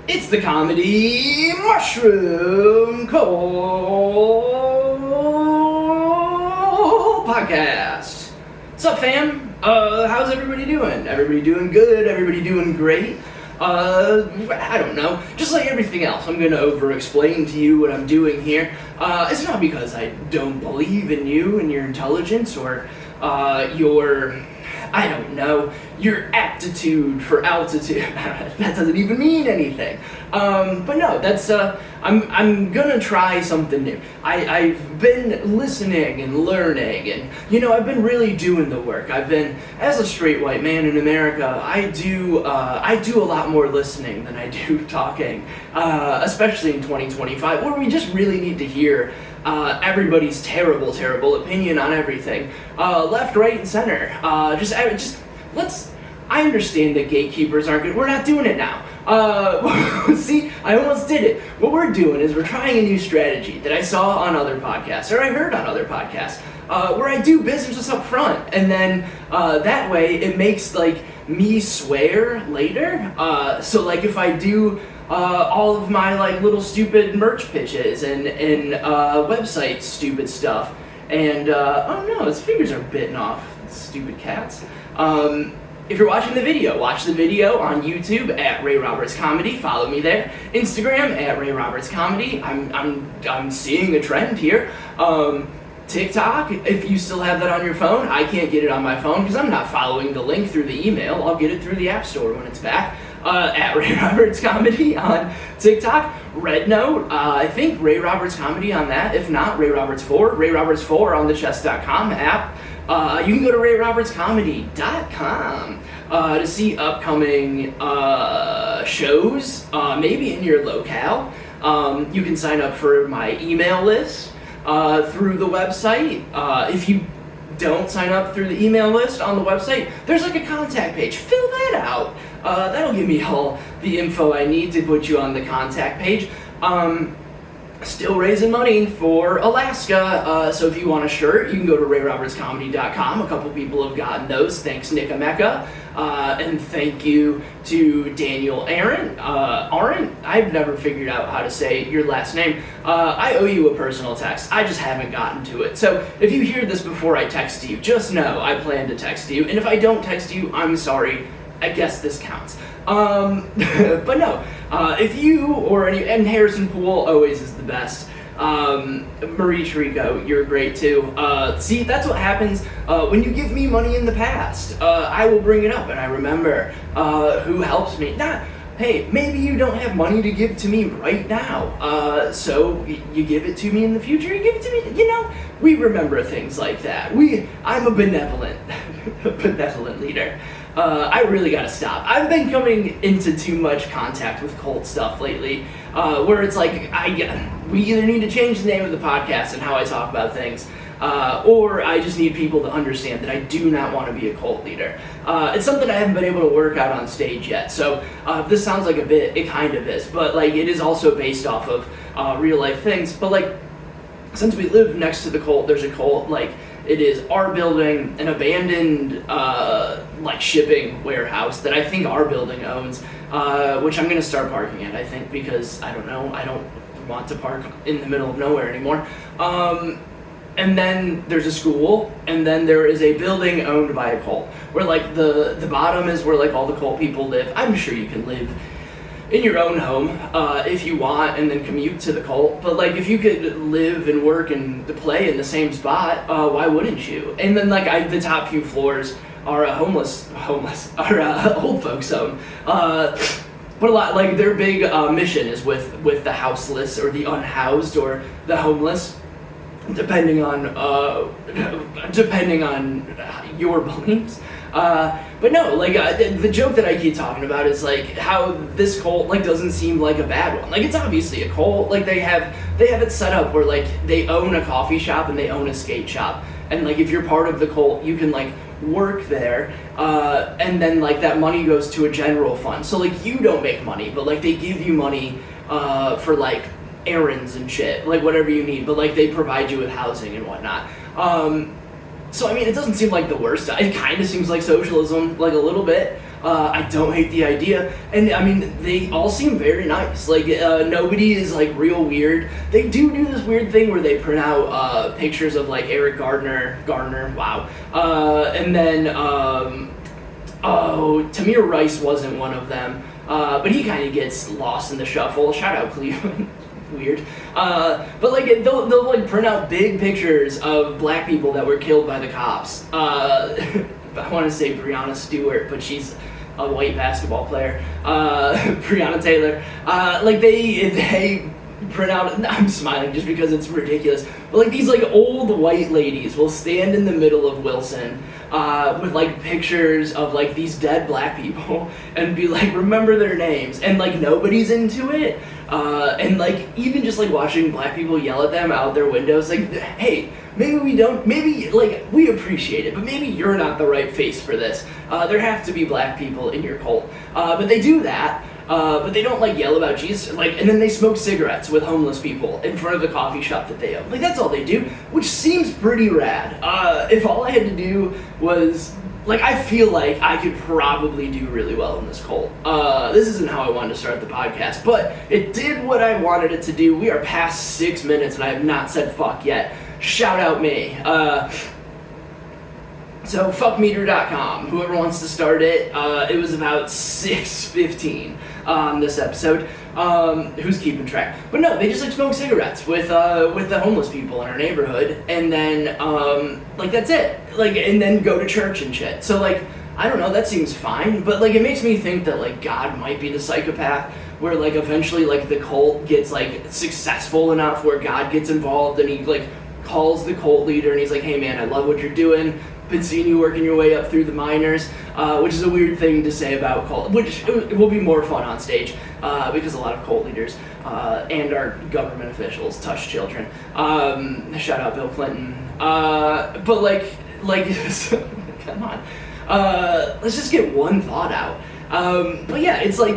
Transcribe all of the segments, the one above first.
It's the Comedy Mushroom Cole Podcast. What's up, fam? How's everybody doing? Everybody doing good? Everybody doing great? I don't know. Just like everything else, I'm gonna over-explain to you what I'm doing here. It's not because I don't believe in you and your intelligence or I don't know, your aptitude for altitude. That doesn't even mean anything. But no, that's, I'm gonna try something new. I've been listening and learning and, I've been really doing the work. As a straight white man in America, I do a lot more listening than I do talking, especially in 2025, where we just really need to hear everybody's terrible opinion on everything, left, right, and center. I understand that gatekeepers aren't good. We're not doing it now. See, I almost did it. What we're doing is we're trying a new strategy that I saw on other podcasts, or I heard on other podcasts, where I do business up front, and then that way it makes me swear later. So if I do all of my little stupid merch pitches and website stupid stuff, and oh no, his fingers are bitten off. Stupid cats. If you're watching the video, watch the video on YouTube at Ray Roberts Comedy. Follow me there. Instagram at Ray Roberts Comedy. I'm seeing a trend here. TikTok, if you still have that on your phone. I can't get it on my phone because I'm not following the link through the email. I'll get it through the App Store when it's back. At Ray Roberts Comedy on TikTok. Red Note, I think Ray Roberts Comedy on that. If not, Ray Roberts 4. Ray Roberts 4 on the chess.com app. You can go to rayrobertscomedy.com to see upcoming shows, maybe in your locale. You can sign up for my email list through the website. If you don't sign up through the email list on the website, there's a contact page. Fill that out. That'll give me all the info I need to put you on the contact page. Still raising money for Alaska, so if you want a shirt, you can go to rayrobertscomedy.com. A couple people have gotten those. Thanks, Nick Emeka. And thank you to Daniel Aaron. I've never figured out how to say your last name. I owe you a personal text. I just haven't gotten to it. So if you hear this before I text you, just know I plan to text you. And if I don't text you, I'm sorry. I guess this counts. But no, if you or and Harrison Poole always is the best. Marie Chirico, you're great too. See, that's what happens when you give me money in the past. I will bring it up and I remember who helps me. Hey, maybe you don't have money to give to me right now, so you give it to me in the future, you give it to me, we remember things like that. I'm a benevolent leader. I really gotta stop. I've been coming into too much contact with cult stuff lately, where it's we either need to change the name of the podcast and how I talk about things, or I just need people to understand that I do not want to be a cult leader. It's something I haven't been able to work out on stage yet, so this sounds like a bit, it kind of is, but it is also based off of real life things, but since we live next to the cult, there's a cult, it is our building, an abandoned shipping warehouse that I think our building owns, which I'm gonna start parking at, I think, because I don't know, I don't want to park in the middle of nowhere anymore. And then there's a school, and then there is a building owned by a cult, where the bottom is where all the cult people live. I'm sure you can live in your own home if you want, and then commute to the cult, but if you could live and work and play in the same spot, why wouldn't you? And then the top few floors are a homeless or old folks home, but a lot their big mission is with the houseless or the unhoused or the homeless, depending on your beliefs. But no, the joke that I keep talking about is how this cult doesn't seem like a bad one. It's obviously a cult. They have it set up where they own a coffee shop and they own a skate shop, and if you're part of the cult, you can work there, and then that money goes to a general fund. So you don't make money, but they give you money for errands and shit, whatever you need, but they provide you with housing and whatnot. So, it doesn't seem like the worst. It kind of seems like socialism, a little bit. I don't hate the idea, and I mean they all seem very nice. Like nobody is like real weird. They do this weird thing where they print out pictures of like Eric Gardner, wow, and then Tamir Rice wasn't one of them, but he kind of gets lost in the shuffle. Shout out Cleveland. Weird, but like they'll like print out big pictures of black people that were killed by the cops. I want to say Breonna Stewart, but she's a white basketball player. Breonna Taylor. Like they print out. I'm smiling just because it's ridiculous. But like these like old white ladies will stand in the middle of Wilson with like pictures of like these dead black people and be like, remember their names, and like nobody's into it. And like even just like watching black people yell at them out their windows, like, hey, maybe like we appreciate it, but maybe you're not the right face for this. There have to be black people in your cult, but they do that. But they don't like yell about Jesus, like, and then they smoke cigarettes with homeless people in front of the coffee shop that they own. Like that's all they do, which seems pretty rad. If all I had to do was, like, I feel like I could probably do really well in this cult. This isn't how I wanted to start the podcast, but it did what I wanted it to do. We are past 6 minutes and I have not said fuck yet. Shout out me. So fuckmeter.com, whoever wants to start it, it was about 6:15 on this episode. Who's keeping track? But no, they just like smoke cigarettes with the homeless people in our neighborhood, and then like that's it. Like, and then go to church and shit. So like, I don't know, that seems fine, but like it makes me think that like God might be the psychopath, where like eventually like the cult gets like successful enough where God gets involved and he like calls the cult leader and he's like, hey man, I love what you're doing. Been seeing you working your way up through the minors, which is a weird thing to say about cult, which it will be more fun on stage because a lot of cult leaders and our government officials touch children. Shout out Bill Clinton. But like come on, let's just get one thought out. But yeah, it's like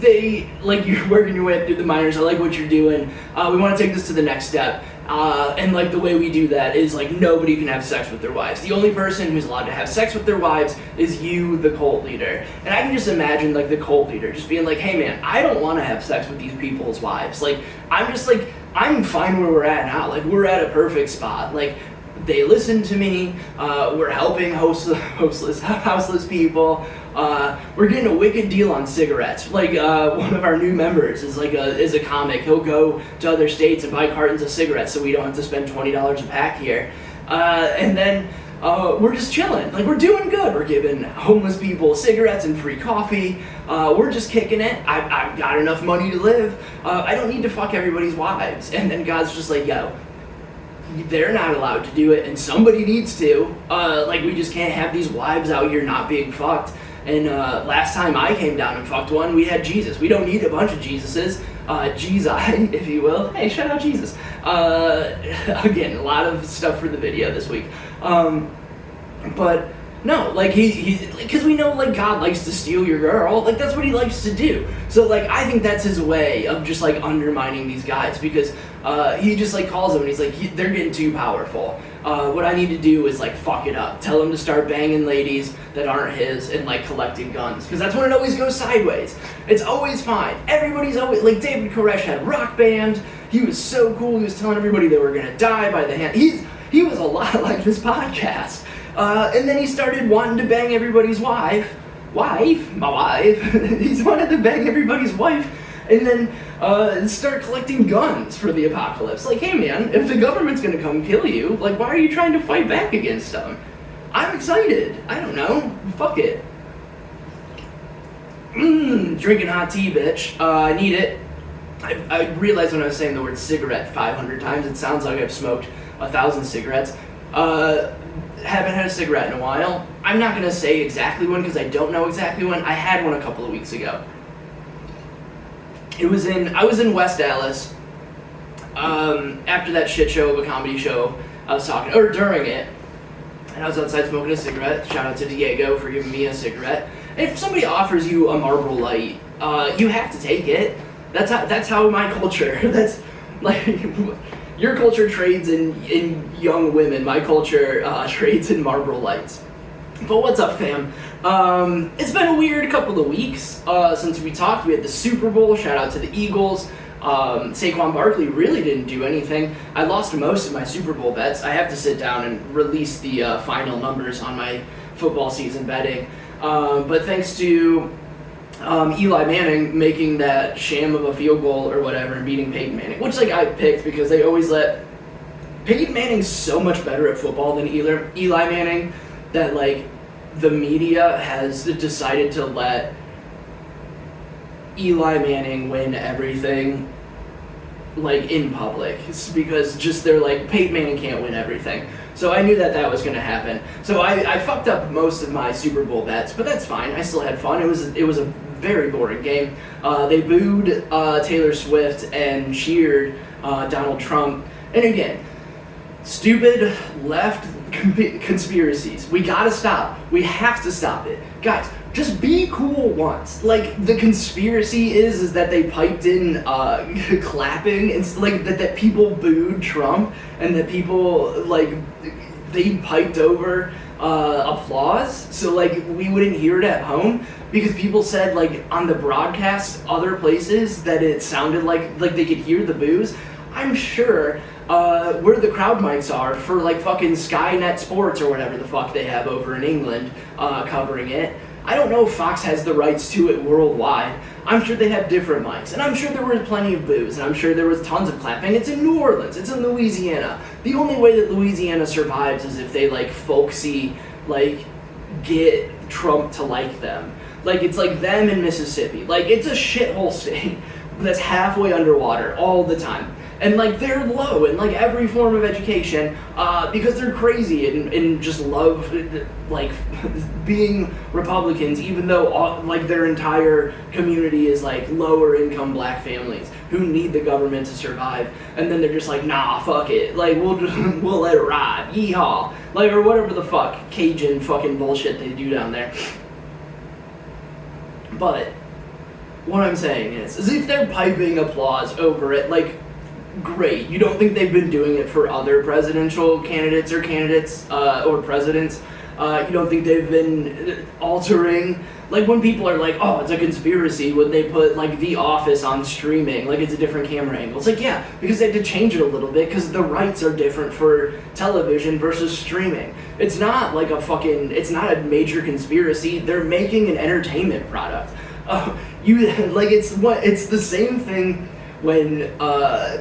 they like you're working your way up through the minors. I like what you're doing. We want to take this to the next step. And like the way we do that is like nobody can have sex with their wives. The only person who's allowed to have sex with their wives is you, the cult leader. And I can just imagine like the cult leader just being like, hey man, I don't want to have sex with these people's wives. Like, I'm fine where we're at now. Like, we're at a perfect spot. Like, they listen to me. We're helping houseless people. We're getting a wicked deal on cigarettes. Like one of our new members is a comic. He'll go to other states and buy cartons of cigarettes so we don't have to spend $20 a pack here. And then we're just chilling. Like, we're doing good. We're giving homeless people cigarettes and free coffee. We're just kicking it. I've got enough money to live. I don't need to fuck everybody's wives. And then God's just like, yo, they're not allowed to do it, and somebody needs to. Like, we just can't have these wives out here not being fucked. And last time I came down and fucked one, we had Jesus. We don't need a bunch of Jesuses. Jesus, if you will. Hey, shout out Jesus. Again, a lot of stuff for the video this week. But no, like because we know like God likes to steal your girl. Like, that's what he likes to do. So like, I think that's his way of just like undermining these guys, because he just like calls them and he's like, they're getting too powerful. What I need to do is like fuck it up. Tell him to start banging ladies that aren't his and like collecting guns, because that's when it always goes sideways. It's always fine. Everybody's always like, David Koresh had a rock band. He was so cool. He was telling everybody they were gonna die by the hand. He was a lot like this podcast. And then he started wanting to bang everybody's wife. My wife. He's wanted to bang everybody's wife. And then start collecting guns for the apocalypse. Like, hey man, if the government's gonna come kill you, like, why are you trying to fight back against them? I'm excited. I don't know. Fuck it. Drinking hot tea, bitch. I need it. I realized when I was saying the word cigarette 500 times, it sounds like I've smoked 1,000 cigarettes. Haven't had a cigarette in a while. I'm not gonna say exactly when, because I don't know exactly when. I had one a couple of weeks ago. I was in West Dallas, after that shit show of a comedy show I was talking, or during it, and I was outside smoking a cigarette. Shout out to Diego for giving me a cigarette. And if somebody offers you a Marlboro Light, you have to take it. That's how my culture, that's like, your culture trades in young women, my culture trades in Marlboro Lights. But what's up, fam? It's been a weird couple of weeks since we talked. We had the Super Bowl. Shout out to the Eagles. Saquon Barkley really didn't do anything. I lost most of my Super Bowl bets. I have to sit down and release the final numbers on my football season betting. But thanks to Eli Manning making that sham of a field goal or whatever and beating Peyton Manning, which I picked because they always let Peyton Manning's so much better at football than Eli Manning that the media has decided to let Eli Manning win everything in public. It's because they're Peyton Manning can't win everything. So I knew that was going to happen. So I fucked up most of my Super Bowl bets, but that's fine. I still had fun. It was a very boring game. They booed Taylor Swift and cheered Donald Trump. And again, stupid left conspiracies. We gotta stop. We have to stop it. Guys, just be cool once. The conspiracy is that they piped in clapping and that people booed Trump and that people they piped over applause so we wouldn't hear it at home because people said on the broadcast other places that it sounded like they could hear the boos. I'm sure where the crowd mics are for fucking Skynet Sports or whatever the fuck they have over in England covering it. I don't know if Fox has the rights to it worldwide. I'm sure they have different mics, and I'm sure there were plenty of boos, and I'm sure there was tons of clapping. It's in New Orleans, it's in Louisiana. The only way that Louisiana survives is if they folksy get Trump to like them. It's them in Mississippi. It's a shithole state that's halfway underwater all the time. And they're low in every form of education because they're crazy and just love being Republicans, even though their entire community is lower income black families who need the government to survive. And then they're just nah, fuck it, we'll let it ride, yeehaw, or whatever the fuck Cajun fucking bullshit they do down there. But what I'm saying is if they're piping applause over it, great. You don't think they've been doing it for other presidential candidates or presidents? You don't think they've been altering? When people are oh, it's a conspiracy when they put The Office on streaming, it's a different camera angle. It's yeah, because they had to change it a little bit because the rights are different for television versus streaming. It's not it's not a major conspiracy. They're making an entertainment product. It's the same thing when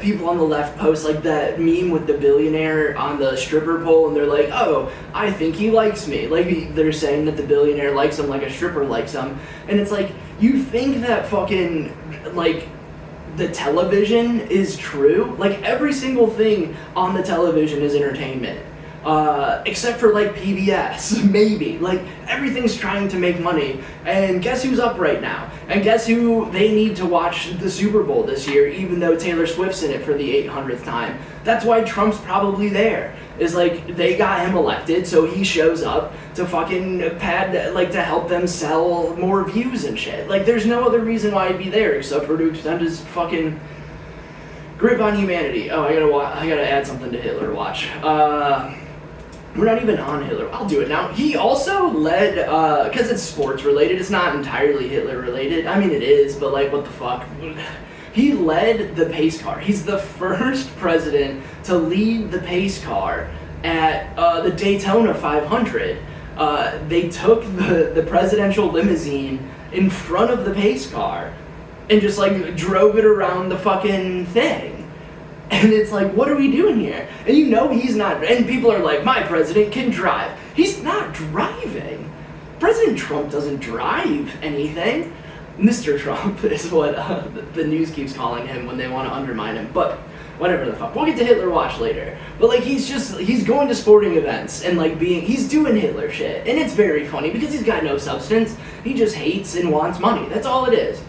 people on the left post that meme with the billionaire on the stripper pole and they're oh, I think he likes me. They're saying that the billionaire likes him like a stripper likes him. And it's you think that fucking the television is true? Every single thing on the television is entertainment. Except for PBS, maybe. Everything's trying to make money. And guess who's up right now? And guess who they need to watch the Super Bowl this year, even though Taylor Swift's in it for the 800th time? That's why Trump's probably there. Is they got him elected, so he shows up to fucking to help them sell more views and shit. There's no other reason why he'd be there except for to extend his fucking grip on humanity. Oh, I gotta add something to Hitler Watch. We're not even on Hitler. I'll do it now. He also led, because it's sports related, it's not entirely Hitler related. I mean, it is, but what the fuck? He led the pace car. He's the first president to lead the pace car at the Daytona 500. They took the presidential limousine in front of the pace car and just drove it around the fucking thing. And it's what are we doing here? And he's not, and people are my president can drive. He's not driving. President Trump doesn't drive anything. Mr. Trump is what the news keeps calling him when they want to undermine him. But whatever the fuck. We'll get to Hitler Watch later. But he's going to sporting events and he's doing Hitler shit. And it's very funny because he's got no substance. He just hates and wants money. That's all it is.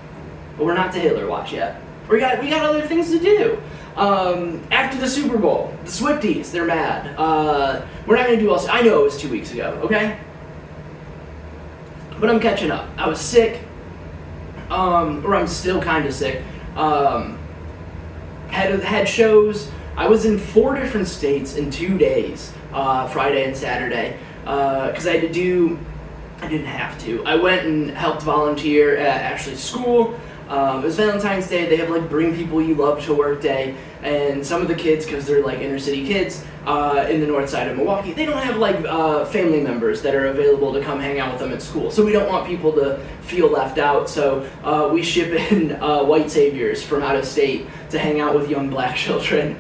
But we're not to Hitler Watch yet. We got other things to do. After the Super Bowl, the Swifties, they're mad. We're not gonna do all. I know it was 2 weeks ago, okay? But I'm catching up. I was sick, or I'm still kind of sick. Had shows. I was in 4 different states in 2 days, Friday and Saturday, because I had to do I didn't have to. I went and helped volunteer at Ashley's school. It was Valentine's Day. They have like Bring People You Love to Work Day, and some of the kids, because they're like inner city kids in the north side of Milwaukee, they don't have like family members that are available to come hang out with them at school. So we don't want people to feel left out. So we ship in white saviors from out of state to hang out with young black children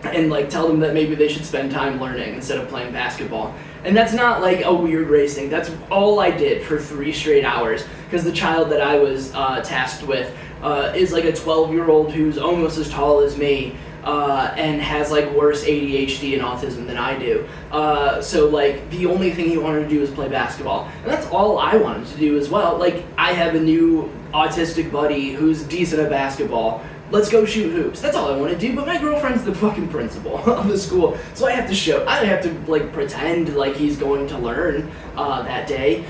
and like tell them that maybe they should spend time learning instead of playing basketball. And that's not like a weird race thing. That's all I did for 3 straight hours, because the child that I was tasked with is like a 12-year-old who's almost as tall as me and has like worse ADHD and autism than I do. So like the only thing he wanted to do was play basketball. And that's all I wanted to do as well. Like, I have a new autistic buddy who's decent at basketball. Let's go shoot hoops. That's all I want to do, but my girlfriend's the fucking principal of the school, so I have to like pretend like he's going to learn that day.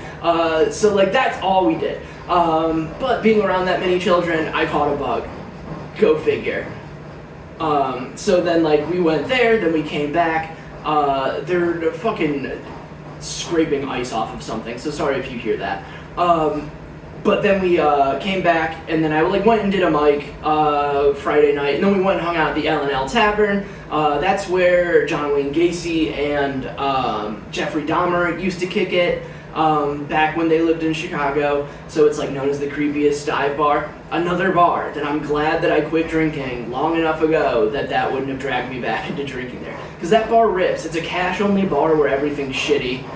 So like that's all we did. But being around that many children, I caught a bug. Go figure. So then like we went there, then we came back. They're fucking scraping ice off of something, so sorry if you hear that. But then we came back, and then I like went and did a mic Friday night, and then we went and hung out at the L&L Tavern. That's where John Wayne Gacy and Jeffrey Dahmer used to kick it back when they lived in Chicago. So it's like known as the creepiest dive bar. Another bar that I'm glad that I quit drinking long enough ago that wouldn't have dragged me back into drinking there. Because that bar rips. It's a cash-only bar where everything's shitty.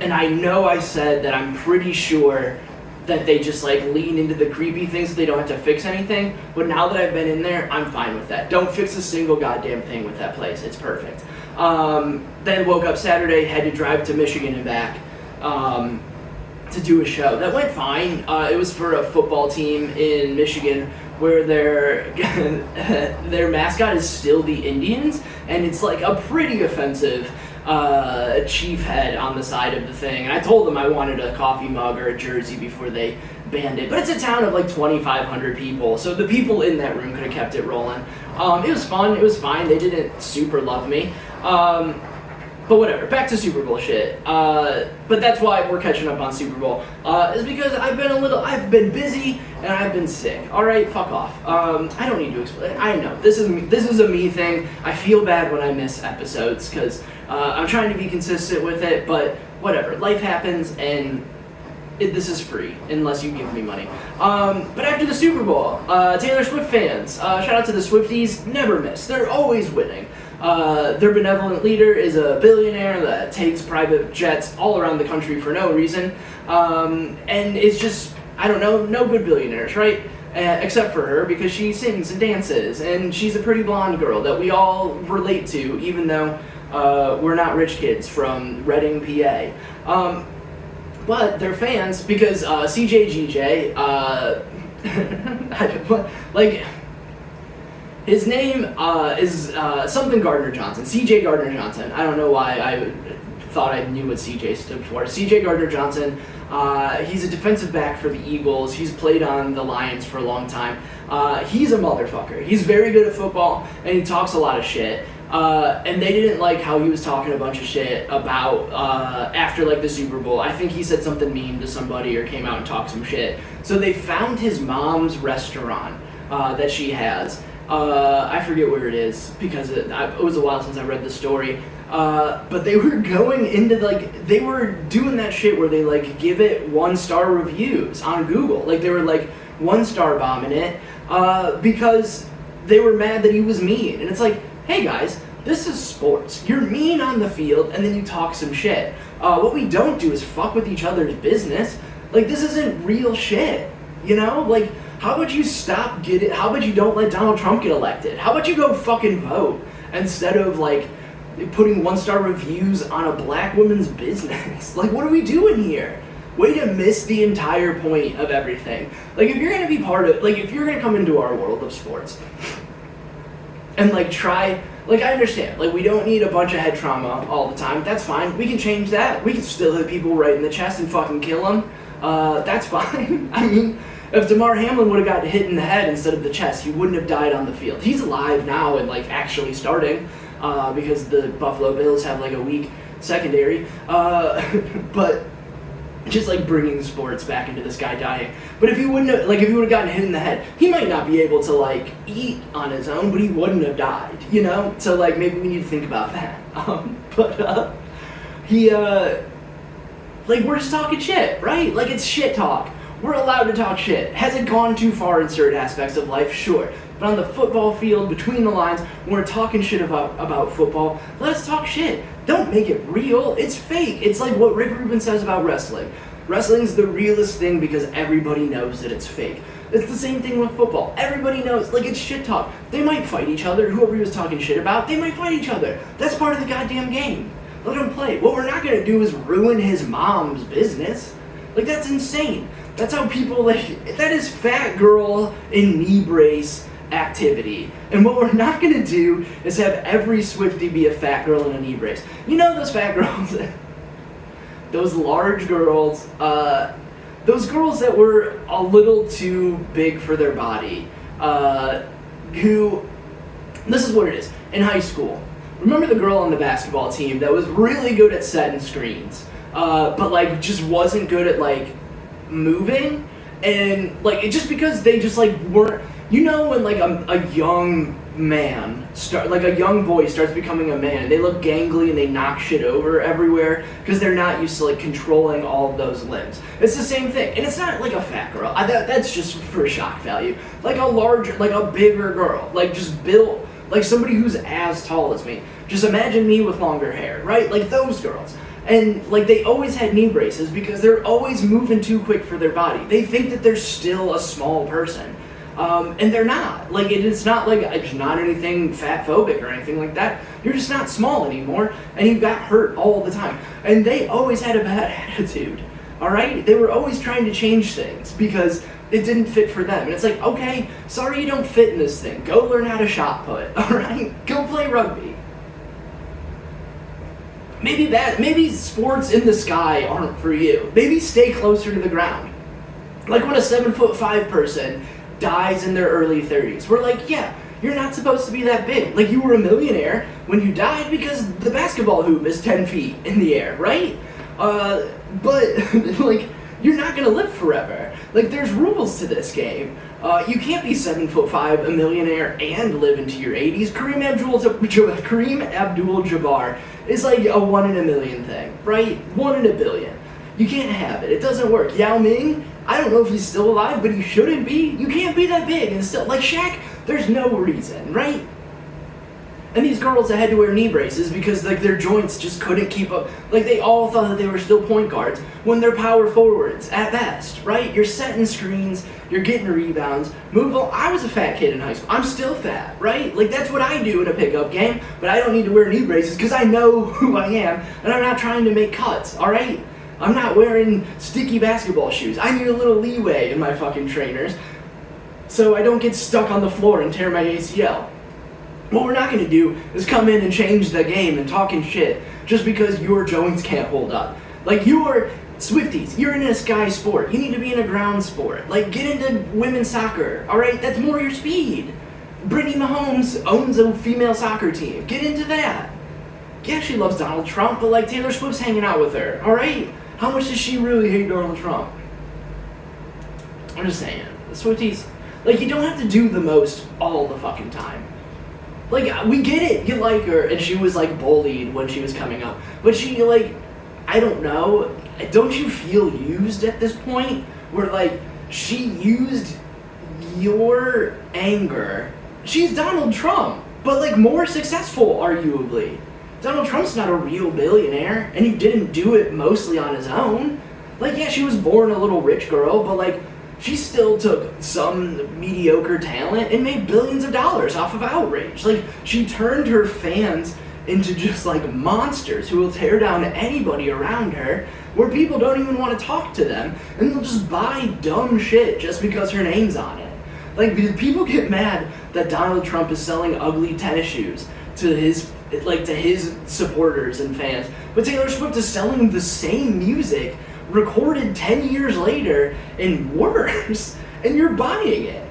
And I know I said that I'm pretty sure that they just like lean into the creepy things so they don't have to fix anything, but now that I've been in there, I'm fine with that. Don't fix a single goddamn thing with that place. It's perfect. Then woke up Saturday, had to drive to Michigan and back to do a show. That went fine. It was for a football team in Michigan where their mascot is still the Indians, and it's like a pretty offensive chief head on the side of the thing. And I told them I wanted a coffee mug or a jersey before they banned it. But it's a town of like 2,500 people, so the people in that room could have kept it rolling. It was fun. It was fine. They didn't super love me. But whatever, back to Super Bowl shit. But that's why we're catching up on Super Bowl, is because I've been busy and I've been sick. All right, fuck off. I don't need to explain. I know this is a me thing. I feel bad when I miss episodes because I'm trying to be consistent with it. But whatever, life happens, and this is free unless you give me money. But after the Super Bowl, Taylor Swift fans, shout out to the Swifties. Never miss. They're always winning. Their benevolent leader is a billionaire that takes private jets all around the country for no reason. And it's just, I don't know, no good billionaires, right? Except for her, because she sings and dances, and she's a pretty blonde girl that we all relate to, even though we're not rich kids from Reading, PA. But they're fans because CJGJ, like, his name is something Gardner Johnson, CJ Gardner Johnson. I don't know why I thought I knew what CJ stood for. CJ Gardner Johnson, he's a defensive back for the Eagles. He's played on the Lions for a long time. He's a motherfucker. He's very good at football, and he talks a lot of shit. And they didn't like how he was talking a bunch of shit about after like the Super Bowl. I think he said something mean to somebody or came out and talked some shit. So they found his mom's restaurant that she has. I forget where it is because it was a while since I read the story. But they were going into they were doing that shit where they like give it 1-star reviews on Google. Like they were like 1-star bombing it because they were mad that he was mean. And it's like, hey guys, this is sports. You're mean on the field and then you talk some shit. What we don't do is fuck with each other's business. Like this isn't real shit, you know? Like, how about you how about you don't let Donald Trump get elected? How about you go fucking vote instead of like putting 1-star reviews on a black woman's business? Like, what are we doing here? Way to miss the entire point of everything. Like, if you're gonna be if you're gonna come into our world of sports and like try, like I understand, like we don't need a bunch of head trauma all the time. That's fine. We can change that. We can still hit people right in the chest and fucking kill them. That's fine. I mean, if Damar Hamlin would have got hit in the head instead of the chest, he wouldn't have died on the field. He's alive now and like actually starting because the Buffalo Bills have like a weak secondary. But just like bringing sports back into this guy dying. But if he wouldn't have, like if he would have gotten hit in the head, he might not be able to like eat on his own, but he wouldn't have died, you know? So like maybe we need to think about that. He like we're just talking shit, right? Like it's shit talk. We're allowed to talk shit. Has it gone too far in certain aspects of life? Sure. But on the football field, between the lines, when we're talking shit about football, let us talk shit. Don't make it real. It's fake. It's like what Rick Rubin says about wrestling. Wrestling's the realest thing because everybody knows that it's fake. It's the same thing with football. Everybody knows, like it's shit talk. They might fight each other. Whoever he was talking shit about, they might fight each other. That's part of the goddamn game. Let them play. What we're not gonna do is ruin his mom's business. Like that's insane. That's how people like, that is fat girl in knee brace activity. And what we're not gonna do is have every Swiftie be a fat girl in a knee brace. You know those fat girls, those large girls, those girls that were a little too big for their body, who, this is what it is, in high school. Remember the girl on the basketball team that was really good at setting screens, but like just wasn't good at like moving, and like it just because they just like weren't, you know, when like a young man like a young boy starts becoming a man, they look gangly and they knock shit over everywhere because they're not used to like controlling all of those limbs. It's the same thing, and it's not like a fat girl. That's just for shock value. Like a larger, like a bigger girl, like just built like somebody who's as tall as me. Just imagine me with longer hair, right? Like those girls. And like they always had knee braces because they're always moving too quick for their body. They think that they're still a small person. And they're not. Like it's not like it's not anything fat phobic or anything like that. You're just not small anymore, and you got hurt all the time. And they always had a bad attitude. All right, they were always trying to change things because it didn't fit for them. And it's like, okay, sorry you don't fit in this thing. Go learn how to shot put. All right, go play rugby. Maybe sports in the sky aren't for you. Maybe stay closer to the ground. Like when a 7'5" person dies in their early 30s. We're like, yeah, you're not supposed to be that big. Like you were a millionaire when you died because the basketball hoop is 10 feet in the air, right? But like you're not gonna live forever. Like there's rules to this game. You can't be 7'5", a millionaire, and live into your 80s. Kareem Abdul-Jabbar is like a 1 in a million thing, right? 1 in a billion. You can't have it. It doesn't work. Yao Ming, I don't know if he's still alive, but he shouldn't be. You can't be that big and still, like Shaq, there's no reason, right? And these girls that had to wear knee braces because like their joints just couldn't keep up. Like they all thought that they were still point guards when they're power forwards at best, right? You're setting screens, you're getting rebounds, move on. I was a fat kid in high school. I'm still fat, right? Like that's what I do in a pickup game, but I don't need to wear knee braces because I know who I am and I'm not trying to make cuts, all right? I'm not wearing sticky basketball shoes. I need a little leeway in my fucking trainers so I don't get stuck on the floor and tear my ACL. What we're not going to do is come in and change the game and talking shit just because your joints can't hold up. Like you're Swifties, you're in a sky sport. You need to be in a ground sport. Like get into women's soccer, all right? That's more your speed. Brittany Mahomes owns a female soccer team. Get into that. Yeah, she loves Donald Trump, but like Taylor Swift's hanging out with her, all right? How much does she really hate Donald Trump? I'm just saying, the Swifties, like you don't have to do the most all the fucking time. Like, we get it, you like her, and she was, like, bullied when she was coming up. But she, like, I don't know, don't you feel used at this point? Where, like, she used your anger. She's Donald Trump, but, like, more successful, arguably. Donald Trump's not a real billionaire, and he didn't do it mostly on his own. Like, yeah, she was born a little rich girl, but, like, she still took some mediocre talent and made billions of dollars off of outrage. Like, she turned her fans into just, like, monsters who will tear down anybody around her, where people don't even want to talk to them, and they'll just buy dumb shit just because her name's on it. Like, people get mad that Donald Trump is selling ugly tennis shoes to his supporters and fans, but Taylor Swift is selling the same music recorded 10 years later and worse, and you're buying it,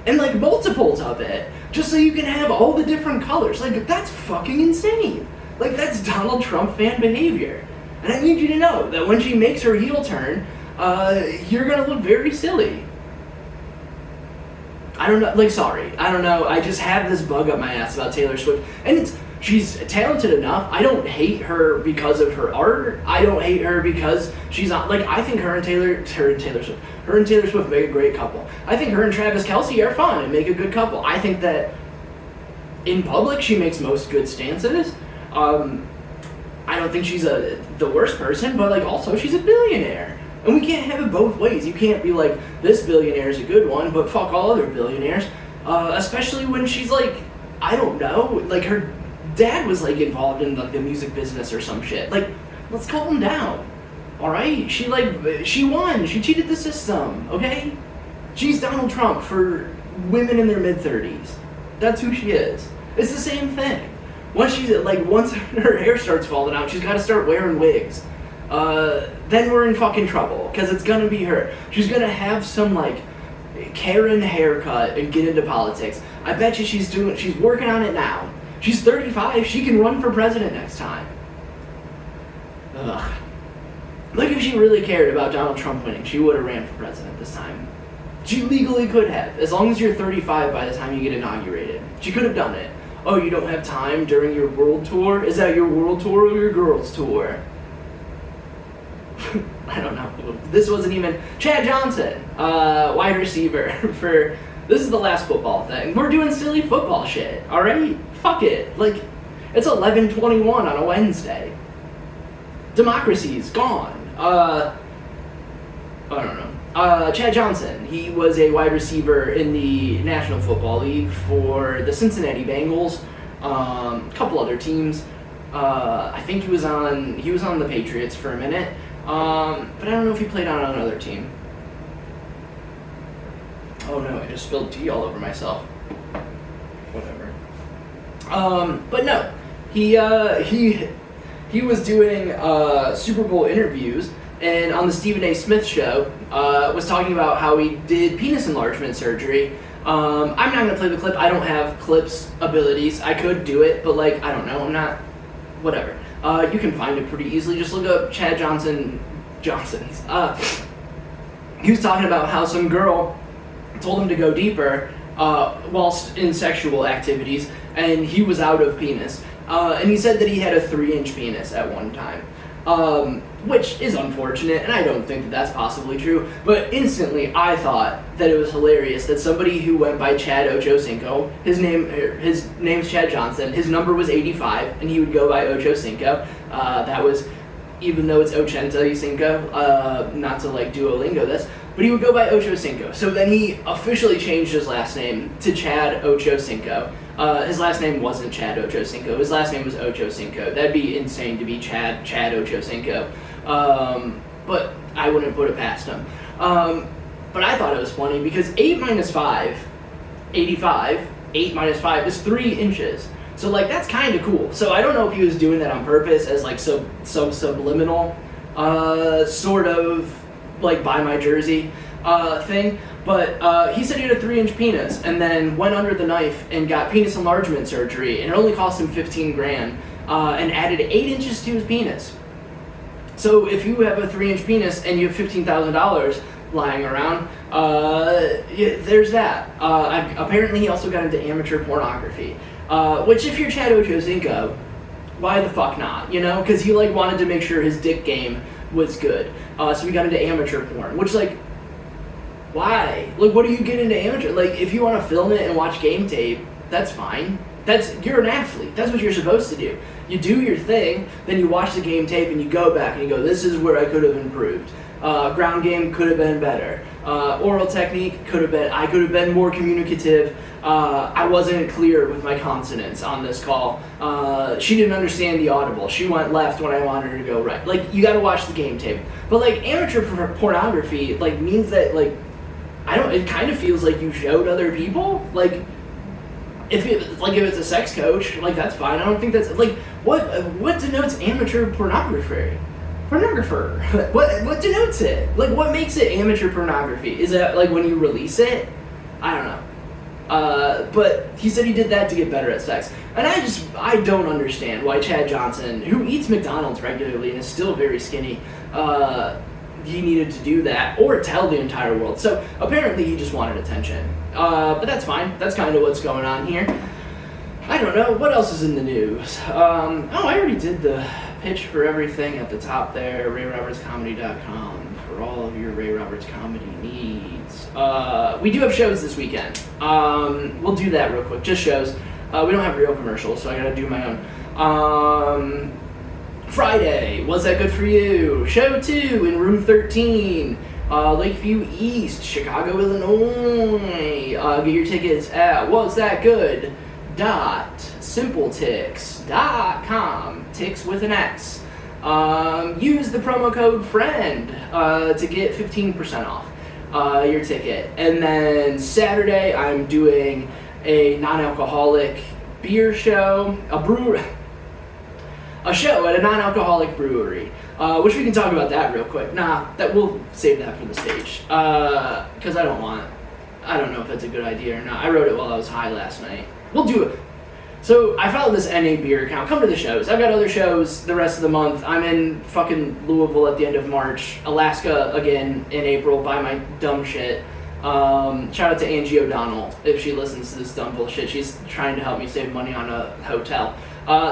and like multiples of it, just so you can have all the different colors. Like, that's fucking insane. Like, that's Donald Trump fan behavior. And I need you to know that when she makes her heel turn, you're gonna look very silly. I don't know, sorry, I don't know, I just have this bug up my ass about Taylor Swift, and she's talented enough. I don't hate her because of her art. I don't hate her because she's not, I think her and Taylor Swift make a great couple. I think her and Travis Kelce are fun and make a good couple. I think that in public she makes most good stances. I don't think she's the worst person, but also she's a billionaire. And we can't have it both ways. You can't be like, this billionaire is a good one, but fuck all other billionaires. Especially when she's I don't know, her dad was involved in the music business or some shit. Let's calm down. Alright? She won. She cheated the system, okay? She's Donald Trump for women in their mid-30s. That's who she is. It's the same thing. Once her hair starts falling out, she's got to start wearing wigs. Then we're in fucking trouble, because it's gonna be her. She's gonna have some, Karen haircut and get into politics. I bet you she's working on it now. She's 35, she can run for president next time. Ugh. Look, if she really cared about Donald Trump winning, she would have ran for president this time. She legally could have, as long as you're 35 by the time you get inaugurated. She could have done it. Oh, you don't have time during your world tour? Is that your world tour or your girls tour? I don't know. This wasn't even... Chad Johnson, wide receiver for... This is the last football thing. We're doing silly football shit, alright? Fuck it. It's 11:21 on a Wednesday. Democracy's gone. I don't know. Chad Johnson, he was a wide receiver in the National Football League for the Cincinnati Bengals, a couple other teams. I think he was on the Patriots for a minute. But I don't know if he played on another team. Oh no, I just spilled tea all over myself. Whatever. But no, he was doing Super Bowl interviews, and on the Stephen A. Smith show, was talking about how he did penis enlargement surgery. I'm not gonna play the clip. I don't have clips abilities. I could do it, but I don't know. I'm not. Whatever. You can find it pretty easily. Just look up Chad Johnson's. He was talking about how some girl told him to go deeper whilst in sexual activities, and he was out of penis. And he said that he had a 3-inch penis at one time, which is unfortunate, and I don't think that that's possibly true. But instantly, I thought that it was hilarious that somebody who went by Chad Ochocinco, his name's Chad Johnson, his number was 85, and he would go by Ochocinco. That was, even though it's Ochenta-Cinco, not to Duolingo this, but he would go by Ochocinco. So then he officially changed his last name to Chad Ochocinco. His last name wasn't Chad Ochocinco. His last name was Ochocinco. That'd be insane to be Chad Ochocinco. But I wouldn't put it past him. But I thought it was funny because 8 minus 5, 85, 8 minus 5 is 3 inches. So that's kind of cool. So I don't know if he was doing that on purpose as some subliminal sort of buy my jersey thing. But he said he had a 3-inch penis and then went under the knife and got penis enlargement surgery, and it only cost him $15,000 and added 8 inches to his penis. So if you have a 3-inch penis and you have $15,000 lying around, there's that. Apparently he also got into amateur pornography, which if you're Chad Ochocinco, why the fuck not, because he wanted to make sure his dick game was good. So he got into amateur porn, which why? What do you get into amateur? If you want to film it and watch game tape, that's fine. You're an athlete. That's what you're supposed to do. You do your thing, then you watch the game tape and you go back and you go, this is where I could have improved. Ground game could have been better. Oral technique I could have been more communicative. I wasn't clear with my consonants on this call. She didn't understand the audible. She went left when I wanted her to go right. You gotta watch the game tape. But amateur pornography means that it kind of feels like you showed other people. If it's a sex coach, that's fine. I don't think that's what denotes amateur pornography? Pornographer. What denotes it? What makes it amateur pornography? Is that when you release it? I don't know. But he said he did that to get better at sex. And I don't understand why Chad Johnson, who eats McDonald's regularly and is still very skinny, he needed to do that or tell the entire world. So apparently he just wanted attention. But that's fine. That's kind of what's going on here. I don't know. What else is in the news? I already did the pitch for everything at the top there, RayRobertsComedy.com, for all of your Ray Roberts comedy needs. We do have shows this weekend. We'll do that real quick. Just shows. We don't have real commercials, so I gotta do my own. Friday, Was That Good For You? Show 2 in room 13. Lakeview East, Chicago, Illinois. Get your tickets at whatsthatgood.simpletix.com. Tix with an X. Use the promo code FRIEND to get 15% off your ticket. And then Saturday, I'm doing a non-alcoholic beer show, a show at a non-alcoholic brewery, which we can talk about that real quick. We'll save that for the stage, because I don't know if that's a good idea or not. I wrote it while I was high last night. We'll do it. So I follow this NA beer account. Come to the shows. I've got other shows the rest of the month. I'm in fucking Louisville at the end of March, Alaska again in April, buy my dumb shit. Shout out to Angie O'Donnell if she listens to this dumb bullshit. She's trying to help me save money on a hotel.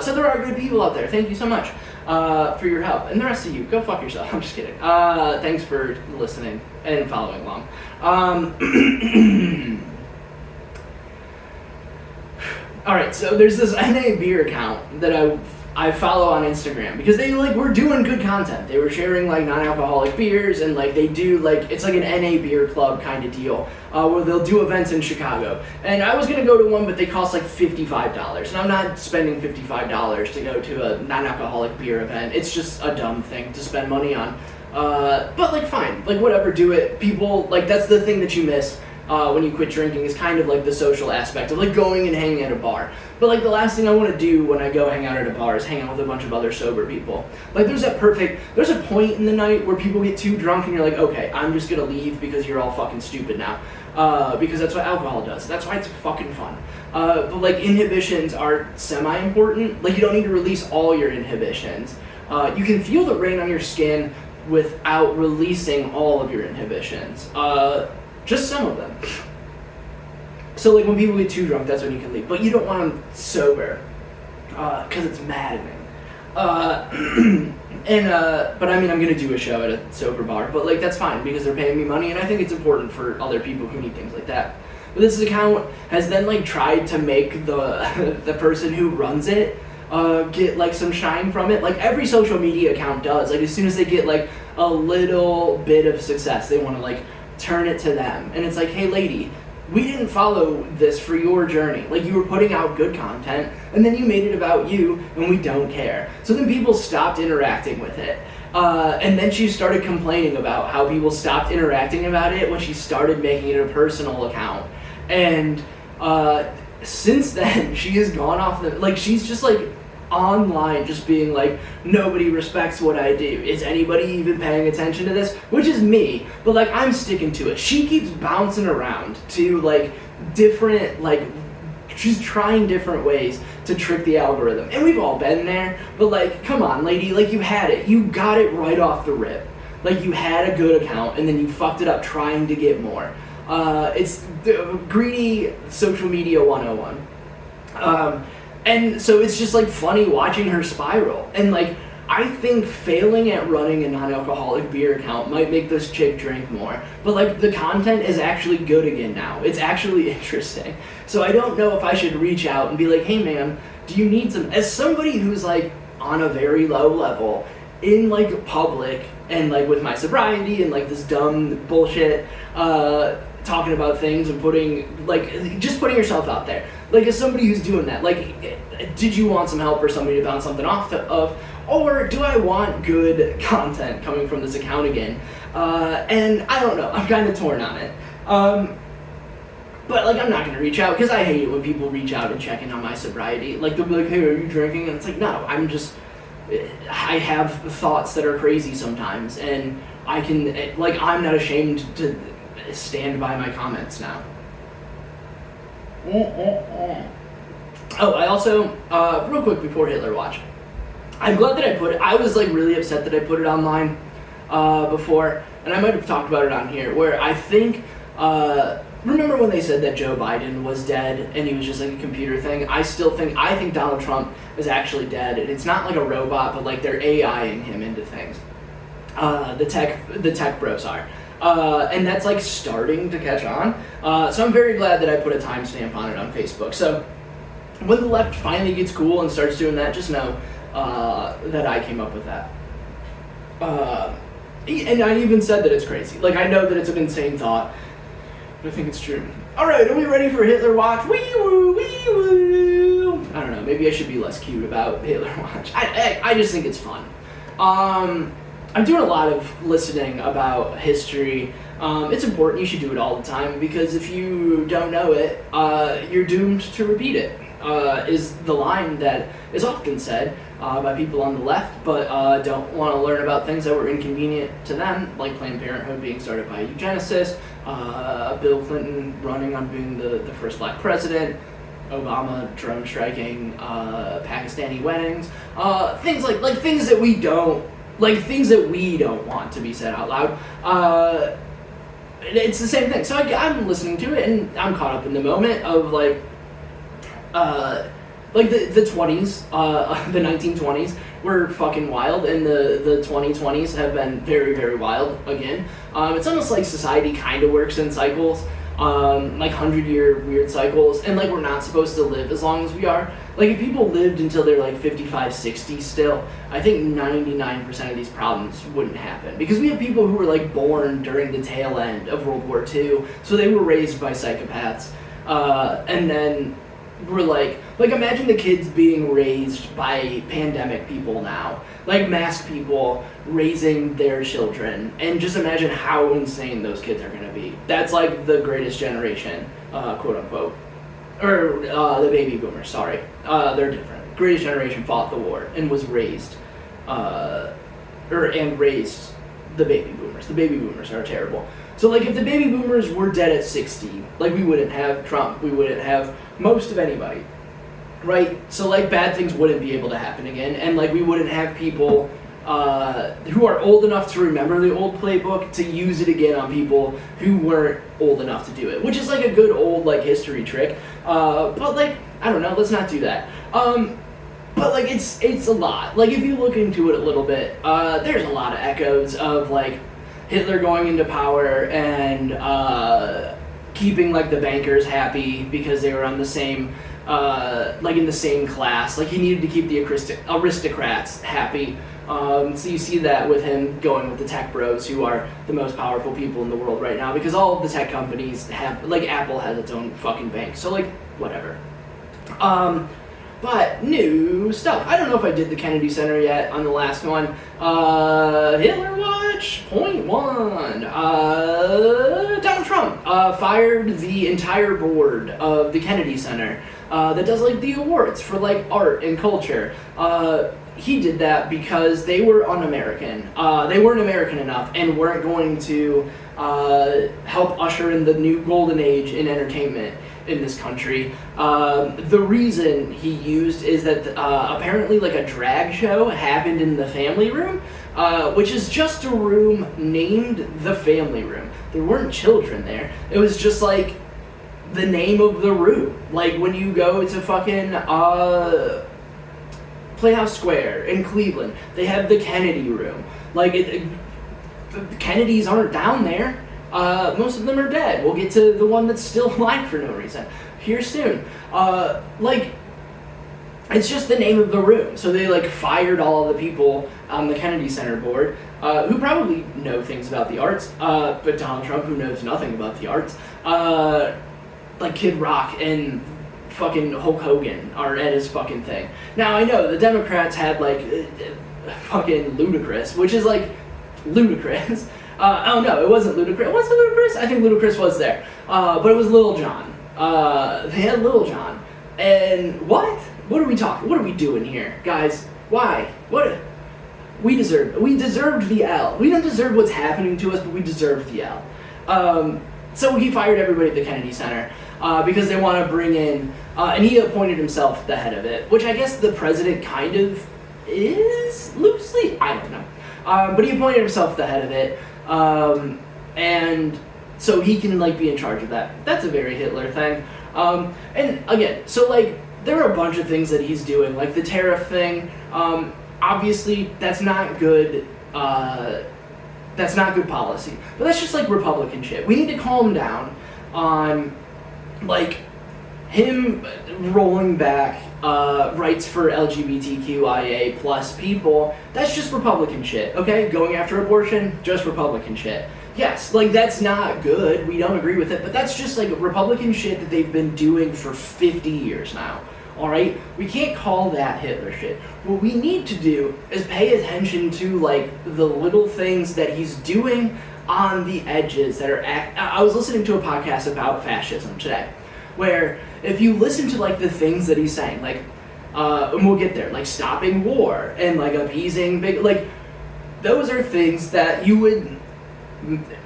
So there are good people out there. Thank you so much for your help. And the rest of you, go fuck yourself. I'm just kidding. Thanks for listening and following along. Alright, so there's this NA beer account that I follow on Instagram because they were doing good content. They were sharing non-alcoholic beers and they do it's like an NA beer club kind of deal where they'll do events in Chicago. And I was gonna go to one, but they cost $55, and I'm not spending $55 to go to a non-alcoholic beer event. It's just a dumb thing to spend money on. But fine, whatever, do it. People that's the thing that you miss. When you quit drinking is kind of the social aspect of going and hanging at a bar. But the last thing I want to do when I go hang out at a bar is hang out with a bunch of other sober people. There's a point in the night where people get too drunk and you're okay, I'm just gonna leave because you're all fucking stupid now. Because that's what alcohol does. That's why it's fucking fun. But inhibitions are semi-important. You don't need to release all your inhibitions. You can feel the rain on your skin without releasing all of your inhibitions. Just some of them. So when people get too drunk, that's when you can leave. But you don't want them sober, because it's maddening. But I mean, I'm gonna do a show at a sober bar, but that's fine because they're paying me money, and I think it's important for other people who need things like that. But this account has then tried to make the person who runs it get some shine from it. Every social media account does. As soon as they get a little bit of success, they want to turn it to them. And it's hey lady, we didn't follow this for your journey. You were putting out good content and then you made it about you and we don't care. So then people stopped interacting with it. And then she started complaining about how people stopped interacting about it when she started making it a personal account. And since then she has gone off she's just online just being nobody respects what I do. Is anybody even paying attention to this? Which is me, but I'm sticking to it. She keeps bouncing around to different she's trying different ways to trick the algorithm. And we've all been there, but come on lady, you had it. You got it right off the rip. You had a good account and then you fucked it up trying to get more. It's the greedy social media 101. And so it's just funny watching her spiral. And I think failing at running a non-alcoholic beer account might make this chick drink more. But the content is actually good again now. It's actually interesting. So I don't know if I should reach out and be hey ma'am, do you need some, as somebody who's on a very low level in public and with my sobriety and this dumb bullshit, talking about things and putting just putting yourself out there. As somebody who's doing that, did you want some help or somebody to bounce something off of, or do I want good content coming from this account again? And I don't know. I'm kind of torn on it. But I'm not gonna reach out because I hate it when people reach out and check in on my sobriety. They'll be hey, are you drinking? And it's no, I have thoughts that are crazy sometimes, and I can I'm not ashamed to stand by my comments now. Oh, I also, real quick before Hitler Watch, I'm glad that I put it, I was like really upset that I put it online before, and I might have talked about it on here, where I think, remember when they said that Joe Biden was dead and he was just like a computer thing? I think Donald Trump is actually dead, and it's not like a robot, but like they're AIing him into things. The tech bros are. And that's like starting to catch on. So I'm very glad that I put a timestamp on it on Facebook. So when the left finally gets cool and starts doing that, just know that I came up with that. And I even said that it's crazy. Like, I know that it's an insane thought, but I think it's true. Alright, are we ready for Hitler Watch? Wee woo, wee woo! I don't know, maybe I should be less cute about Hitler Watch. I just think it's fun. I'm doing a lot of listening about history. It's important, you should do it all the time, because if you don't know it, you're doomed to repeat it, is the line that is often said by people on the left, but don't want to learn about things that were inconvenient to them, like Planned Parenthood being started by a eugenicist, Bill Clinton running on being the first black president, Obama drone striking Pakistani weddings, things like things that we don't want to be said out loud. It's the same thing. So I'm listening to it, and I'm caught up in the moment of like the 20s, the 1920s were fucking wild, and the 2020s have been very, very wild again. It's almost like society kind of works in cycles, like 100-year weird cycles, and like we're not supposed to live as long as we are. Like if people lived until they're like 55, 60 still, I think 99% of these problems wouldn't happen. Because we have people who were like born during the tail end of World War II, so they were raised by psychopaths, and then we're like imagine the kids being raised by pandemic people now, like mask people raising their children, and just imagine how insane those kids are going to be. That's like the greatest generation, quote unquote, or the baby boomers, sorry, they're different. Greatest generation fought the war and was raised, raised the baby boomers. The baby boomers are terrible. So like if the baby boomers were dead at 60, like we wouldn't have Trump, we wouldn't have most of anybody, right? So like bad things wouldn't be able to happen again, and like we wouldn't have people who are old enough to remember the old playbook to use it again on people who weren't old enough to do it, which is like a good old like history trick. But like, I don't know, let's not do that. But like it's a lot. Like if you look into it a little bit, there's a lot of echoes of like Hitler going into power and keeping like the bankers happy because they were on the same like in the same class. Like he needed to keep the aristocrats happy. So you see that with him going with the tech bros, who are the most powerful people in the world right now, because all of the tech companies have, like Apple has its own fucking bank. So like whatever. But new stuff. I don't know if I did the Kennedy Center yet on the last one. Hitler Watch, point one. Donald Trump fired the entire board of the Kennedy Center that does like the awards for like art and culture. He did that because they were un-American. They weren't American enough and weren't going to help usher in the new golden age in entertainment in this country. The reason he used is that apparently like a drag show happened in the family room, which is just a room named the family room. There weren't children there. It was just like the name of the room. Like when you go to fucking Playhouse Square in Cleveland, they have the Kennedy room. Like the Kennedys aren't down there. Most of them are dead. We'll get to the one that's still alive for no reason here soon. Like, it's just the name of the room. So they like fired all of the people on the Kennedy Center board, who probably know things about the arts, but Donald Trump, who knows nothing about the arts, like Kid Rock and fucking Hulk Hogan are at his fucking thing. Now I know the Democrats had like fucking Ludacris, which is like ludicrous. Oh no, it wasn't Ludacris. Was it Ludacris? I think Ludacris was there. But it was Lil Jon. They had Lil Jon. And what? What are we talking? What are we doing here? Guys, why? What? We deserved the L. We don't deserve what's happening to us, but we deserved the L. So he fired everybody at the Kennedy Center. because they want to bring in, and he appointed himself the head of it, which I guess the president kind of is loosely, I don't know. But he appointed himself the head of it, and so he can like be in charge of that. That's a very Hitler thing. And again, so like there are a bunch of things that he's doing, like the tariff thing. Obviously, that's not good. That's not good policy. But that's just like Republican shit. We need to calm down on like him rolling back rights for LGBTQIA plus people. That's just Republican shit, okay? Going after abortion, just Republican shit. Yes, like that's not good. We don't agree with it, but that's just like Republican shit that they've been doing for 50 years now. Alright? We can't call that Hitler shit. What we need to do is pay attention to like the little things that he's doing on the edges that are I was listening to a podcast about fascism today, where if you listen to like the things that he's saying, like and we'll get there, like stopping war and like appeasing big, like those are things that you would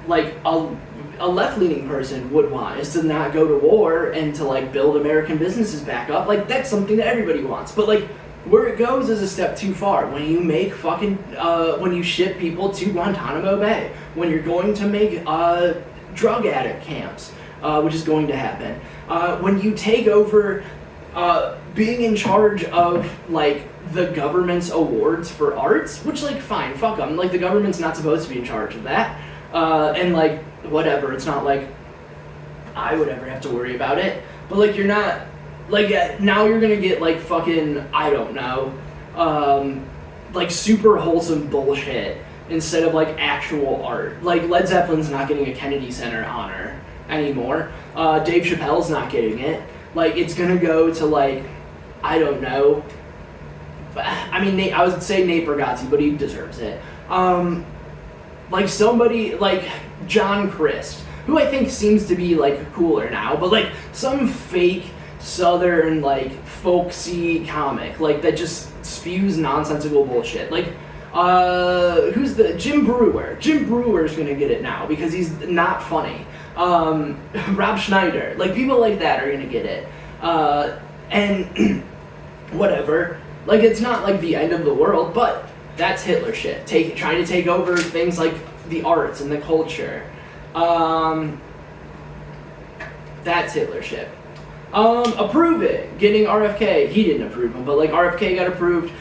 like a left-leaning person would want, is to not go to war and to like build American businesses back up. Like that's something that everybody wants, but like where it goes is a step too far. When you make fucking when you ship people to Guantanamo Bay, when you're going to make drug addict camps, which is going to happen, when you take over being in charge of like the government's awards for arts, which like fine, fuck them, like the government's not supposed to be in charge of that. And like whatever, it's not like I would ever have to worry about it, but like you're not like now you're gonna get like fucking I don't know like super wholesome bullshit instead of like actual art. Like Led Zeppelin's not getting a Kennedy Center honor anymore. Dave Chappelle's not getting it. Like it's gonna go to like I don't know, I mean I would say Nate Bargatze, but he deserves it. Like somebody like John Crist, who I think seems to be like cooler now, but like some fake southern like folksy comic like that just spews nonsensical bullshit. Like who's the Jim Brewer? Jim Brewer's gonna get it now because he's not funny. Rob Schneider, like people like that are gonna get it. And whatever. Like it's not like the end of the world, but that's Hitler shit. Trying to take over things like the arts and the culture. That's Hitler shit. Approve it. Getting RFK. He didn't approve him, but like RFK got approved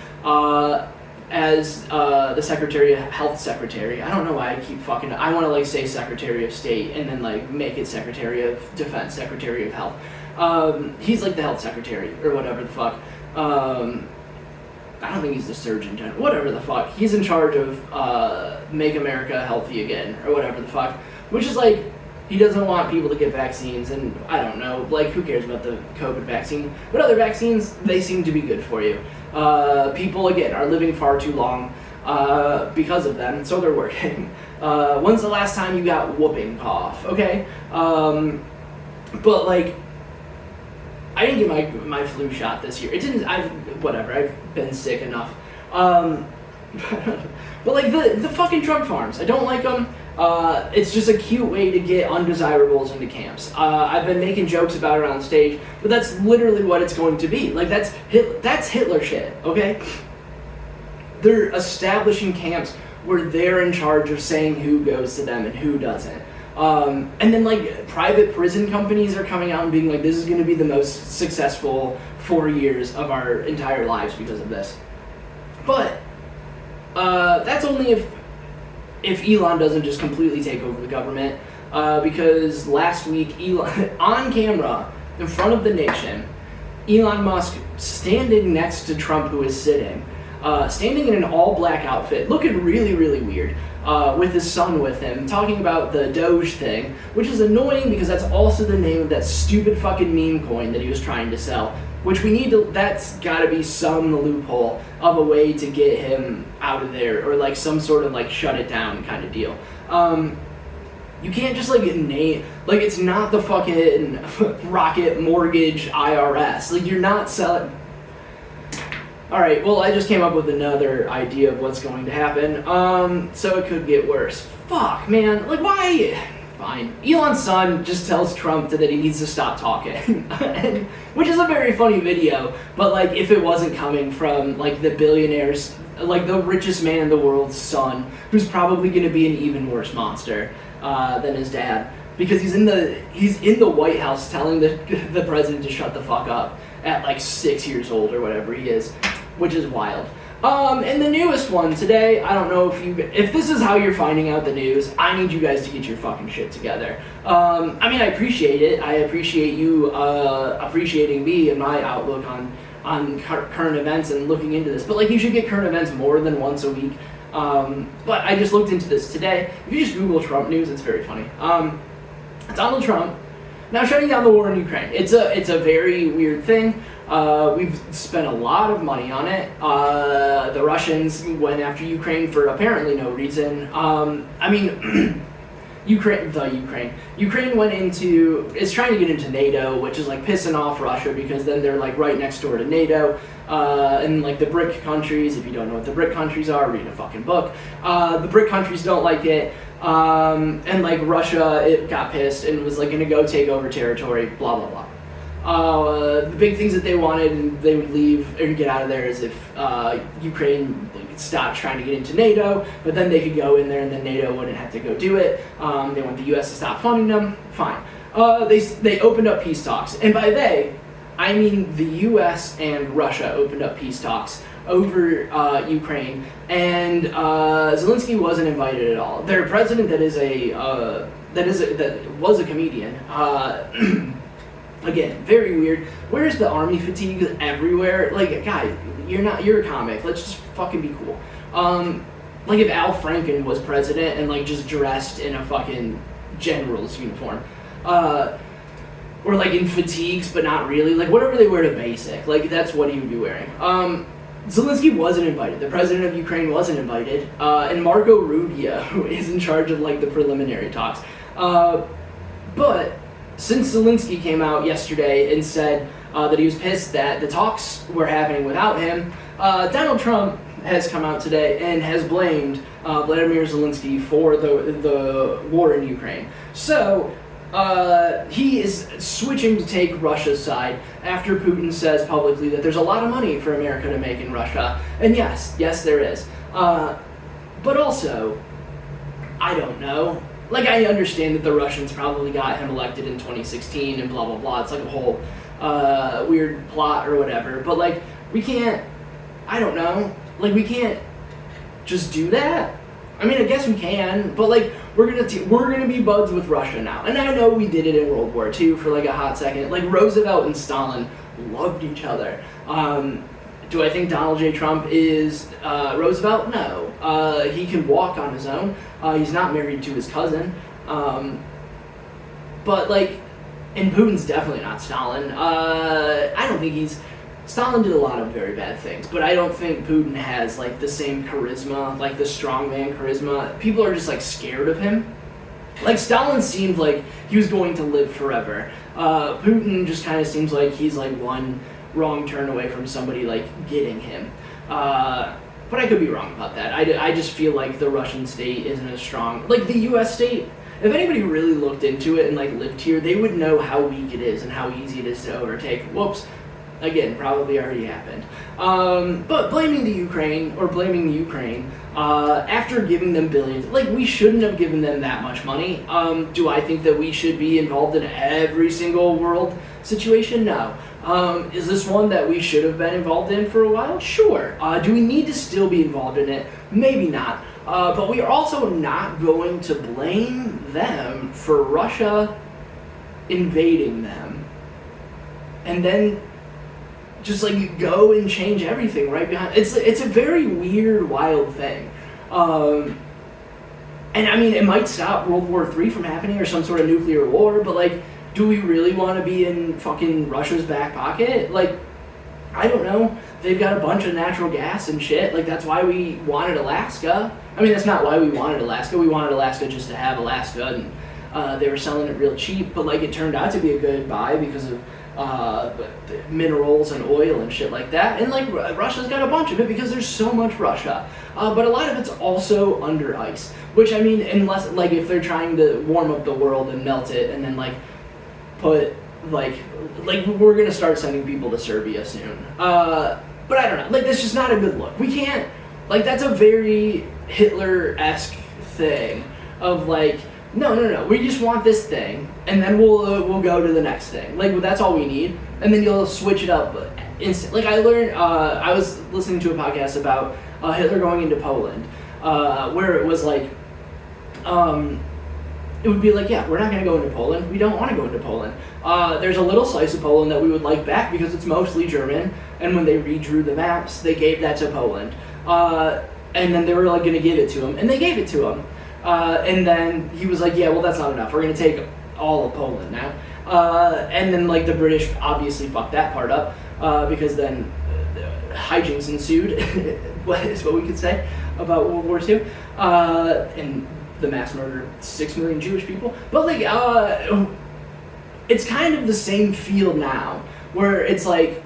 as the Secretary of Health Secretary. I don't know why I keep fucking. I want to like say Secretary of State and then like make it Secretary of Defense, Secretary of Health. He's like the Health Secretary or whatever the fuck. I don't think he's the Surgeon General. Whatever the fuck. He's in charge of Make America Healthy Again, or whatever the fuck. Which is like, he doesn't want people to get vaccines, and I don't know, like, who cares about the COVID vaccine? But other vaccines, they seem to be good for you. People, again, are living far too long because of them, so they're working. When's the last time you got whooping cough? Okay? But, like, I didn't get my flu shot this year. It didn't, I've been sick enough. But like the fucking Trump farms, I don't like them. It's just a cute way to get undesirables into camps. I've been making jokes about it on stage, but that's literally what it's going to be. Like that's Hitler shit, okay? They're establishing camps where they're in charge of saying who goes to them and who doesn't. And then like private prison companies are coming out and being like, this is going to be the most successful 4 years of our entire lives because of this. But that's only if Elon doesn't just completely take over the government. Because last week, Elon, on camera, in front of the nation, Elon Musk standing next to Trump, who is sitting, standing in an all-black outfit, looking really, really weird. With his son with him, talking about the Doge thing, which is annoying because that's also the name of that stupid fucking meme coin that he was trying to sell, which we need to, that's gotta be some loophole of a way to get him out of there, or like some sort of like shut it down kind of deal. You can't just like name, like it's not the fucking Rocket Mortgage IRS, like you're not selling. Alright, well I just came up with another idea of what's going to happen, so it could get worse. Fuck, man, like why? fine. Elon's son just tells Trump that he needs to stop talking, and, which is a very funny video. But like, if it wasn't coming from like the billionaire's, like the richest man in the world's son, who's probably going to be an even worse monster than his dad, because he's in the White House telling the president to shut the fuck up at like 6 years old or whatever he is, which is wild. And the newest one today, I don't know if this is how you're finding out the news, I need you guys to get your fucking shit together. I mean, I appreciate it. I appreciate you appreciating me and my outlook on current events and looking into this. But like, you should get current events more than once a week. But I just looked into this today. If you just Google Trump news, it's very funny. Donald Trump now shutting down the war in Ukraine. It's a very weird thing. We've spent a lot of money on it. The Russians went after Ukraine for apparently no reason. I mean, Ukraine is trying to get into NATO, which is like pissing off Russia, because then they're like right next door to NATO. And like the BRIC countries, if you don't know what the BRIC countries are, read a fucking book. The BRIC countries don't like it. And like Russia, it got pissed and was like gonna go take over territory, blah, blah, blah. The big things that they wanted, and they would leave or get out of there, is if Ukraine stopped trying to get into NATO, but then they could go in there and then NATO wouldn't have to go do it. They want the US to stop funding them. Fine. They opened up peace talks, and by they, I mean the US and Russia opened up peace talks over Ukraine, and Zelensky wasn't invited at all. Their president, that was a comedian. Again, very weird. Where's the army fatigue everywhere? Like, guy, you're a comic. Let's just fucking be cool. Like if Al Franken was president and like just dressed in a fucking general's uniform. Or like in fatigues, but not really. Like whatever they wear to basic. Like that's what he would be wearing. Zelensky wasn't invited. The president of Ukraine wasn't invited. And Marco Rubio is in charge of like the preliminary talks. But since Zelensky came out yesterday and said that he was pissed that the talks were happening without him, Donald Trump has come out today and has blamed Vladimir Zelensky for the war in Ukraine. So he is switching to take Russia's side after Putin says publicly that there's a lot of money for America to make in Russia. And yes, there is. But also, I don't know. Like, I understand that the Russians probably got him elected in 2016 and blah, blah, blah. It's like a whole weird plot or whatever. But, like, we can't, I don't know. Like, we can't just do that. I mean, I guess we can, but, like, we're gonna be buds with Russia now. And I know we did it in World War II for, like, a hot second. Like, Roosevelt and Stalin loved each other. Do I think Donald J. Trump is Roosevelt? No. He can walk on his own. He's not married to his cousin. But, like, and Putin's definitely not Stalin. I don't think Stalin did a lot of very bad things, but I don't think Putin has, like, the same charisma, like the strongman charisma. People are just, like, scared of him. Like, Stalin seemed like he was going to live forever. Putin just kind of seems like he's, like, one wrong turn away from somebody, like, getting him. But I could be wrong about that. I just feel like the Russian state isn't as strong. Like, the U.S. state, if anybody really looked into it and, like, lived here, they would know how weak it is and how easy it is to overtake. Whoops. Again, probably already happened. But blaming the Ukraine, after giving them billions, like, we shouldn't have given them that much money. Do I think that we should be involved in every single world situation? No. Is this one that we should have been involved in for a while? Sure. Do we need to still be involved in it? Maybe not. But we are also not going to blame them for Russia invading them. And then just, like, go and change everything right behind. It's a very weird, wild thing. And I mean, it might stop World War III from happening or some sort of nuclear war, but, like, do we really want to be in fucking Russia's back pocket? Like, I don't know. They've got a bunch of natural gas and shit. Like, that's why we wanted Alaska. I mean, that's not why we wanted Alaska. We wanted Alaska just to have Alaska, and they were selling it real cheap, but, like, it turned out to be a good buy because of minerals and oil and shit like that. And like Russia's got a bunch of it because there's so much Russia. But a lot of it's also under ice. Which, I mean, unless, like, if they're trying to warm up the world and melt it and then, like, put, like we're gonna start sending people to Serbia soon. But I don't know, like, that's just not a good look. We can't, like, that's a very Hitler-esque thing of, like, no, we just want this thing, and then we'll go to the next thing. Like, that's all we need, and then you'll switch it up instantly. Like, I learned, I was listening to a podcast about Hitler going into Poland, where it was, like, it would be like, yeah, we're not going to go into Poland. We don't want to go into Poland. There's a little slice of Poland that we would like back because it's mostly German. And when they redrew the maps, they gave that to Poland. And then they were like going to give it to him, and they gave it to him. And then he was like, yeah, well, that's not enough. We're going to take all of Poland now. And then like the British obviously fucked that part up because then hijinks ensued, is what we could say about World War II. And the mass murder of 6 million Jewish people. But like, it's kind of the same feel now, where it's like,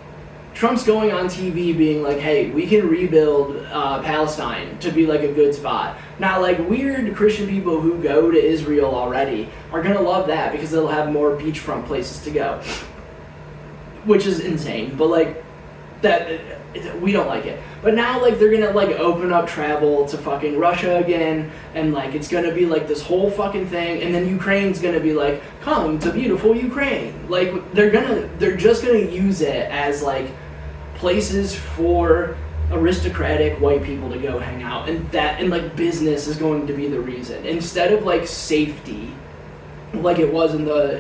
Trump's going on TV being like, hey, we can rebuild Palestine to be like a good spot. Now, like, weird Christian people who go to Israel already are gonna love that because they'll have more beachfront places to go. Which is insane, but like, we don't like it. But now, like, they're gonna, like, open up travel to fucking Russia again, and, like, it's gonna be, like, this whole fucking thing, and then Ukraine's gonna be like, come to beautiful Ukraine. Like, they're just gonna use it as, like, places for aristocratic white people to go hang out, and like, business is going to be the reason. Instead of, like, safety, like it was in the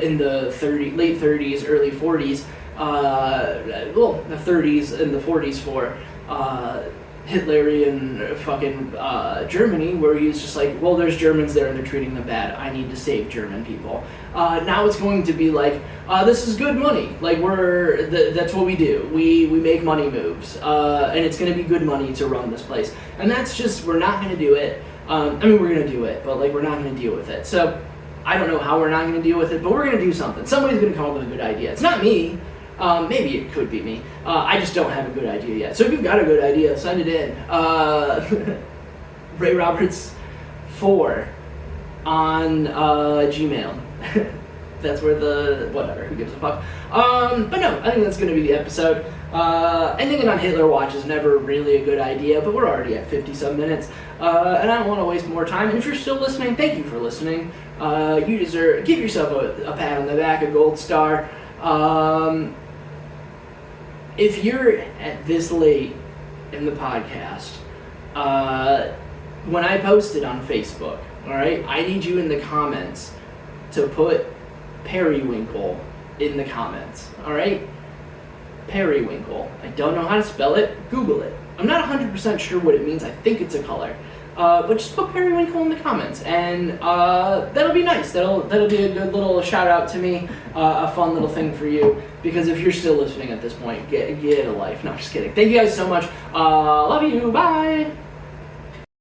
late 30s, early 40s, the 30s and the 40s for Hitlerian fucking Germany, where he's just like, well, there's Germans there and they're treating them bad. I need to save German people. Now it's going to be like, this is good money. Like, that's what we do. We make money moves, and it's going to be good money to run this place. And that's just, we're not going to do it. I mean, we're going to do it, but like, we're not going to deal with it. So I don't know how we're not going to deal with it, but we're going to do something. Somebody's going to come up with a good idea. It's not me. Maybe it could be me. I just don't have a good idea yet. So if you've got a good idea, send it in. Ray Roberts 4 on Gmail. That's where whatever, who gives a fuck. But no, I think that's going to be the episode. Ending it on Hitler Watch is never really a good idea, but we're already at 50-some minutes. And I don't want to waste more time. And if you're still listening, thank you for listening. You deserve, give yourself a pat on the back, a gold star. If you're at this late in the podcast, when I post it on Facebook, all right, I need you in the comments to put periwinkle in the comments, all right? Periwinkle. I don't know how to spell it. Google it. I'm not 100% sure what it means. I think it's a color. But just put periwinkle in the comments, and that'll be nice. That'll be a good little shout out to me, a fun little thing for you. Because if you're still listening at this point, get a life. No, just kidding. Thank you guys so much. Love you. Bye.